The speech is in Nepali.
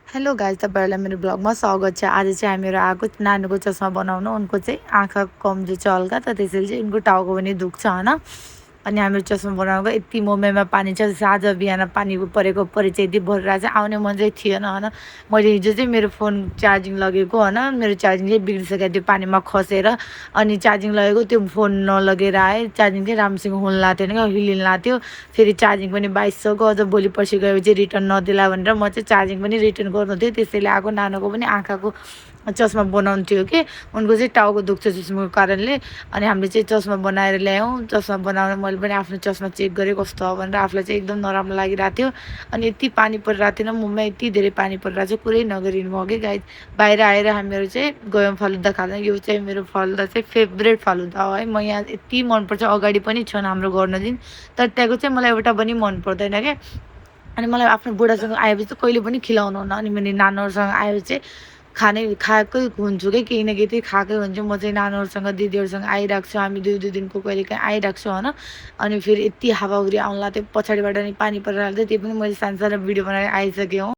हेलो गाइस, तपाईँहरूलाई मेरो ब्लगमा स्वागत छ। आज चाहिँ हामीहरू आएको नानीको चस्मा बनाउनु। उनको चाहिँ आँखा कमजोर छ हल्का, त त्यसैले चाहिँ उनको टाउको पनि दुख्छ होइन। अनि हामीहरू चस्मा बनाएको यति मम्मीमा पानी छ, आज बिहान पानी परेको परिचय यति भरेर चाहिँ आउने मन चाहिँ थिएन होइन। मैले हिजो चाहिँ मेरो फोन चार्जिङ लगेको होइन, मेरो चार्जिङ चाहिँ बिग्रिसक्यो त्यो पानीमा खसेर। अनि चार्जिङ लगेको त्यो फोन नलगेर आएँ, चार्जिङ चाहिँ राम्रोसँग हुन थिएन क्या, हिलिन लाग्थ्यो। फेरि चार्जिङ पनि 2200को, अझ भोलि पर्सि गएपछि रिटर्न नदिला भनेर म चाहिँ चार्जिङ पनि रिटर्न गर्नु थियो। त्यसैले आएको नानीको पनि आँखाको चस्मा बनाउनु थियो कि उनको चाहिँ टाउको दुख्छ चस्माको कारणले। अनि हामीले चाहिँ चस्मा बनाएर ल्यायौँ। चस्मा बनाएर मैले पनि आफ्नो चस्मा चेक गरेँ कस्तो हो भनेर। आफूलाई चाहिँ एकदम नराम्रो लागिरहेको थियो। अनि यति पानी परिरहेको थिएन, मुम्बईमा यति धेरै पानी परिरहेको चाहिँ कुरै नगरिनु भयो कि गाइस। बाहिर आएर हामीहरू चाहिँ गयौँ फालुदा खाँदा। यो चाहिँ मेरो फालुदा चाहिँ फेभरेट फालुदा हो है। म यहाँ यति मनपर्छ, अगाडि पनि छन् हाम्रो घर नजिक, तर त्यहाँको चाहिँ मलाई एउटा पनि मन पर्दैन क्या। अनि मलाई आफ्नो बुढासँग आएपछि चाहिँ कहिले पनि खिलाउनु हुन्न। अनि मैले नानीहरूसँग आएपछि चाहिँ खाएकै हुन्छु कि केही न केही चाहिँ खाएकै हुन्छु। म चाहिँ नानीहरूसँग दिदीहरूसँग आइरहेको छु, हामी दुई दुई दिनको कहिले काहीँ आइरहेको छु होइन। अनि फेरि यति हावाहुरी आउनु लाग्थ्यो, पछाडिबाट नि पानी परिरहेको थियो, त्यो पनि मैले सानो सानो भिडियो बनाएर आइसकेँ।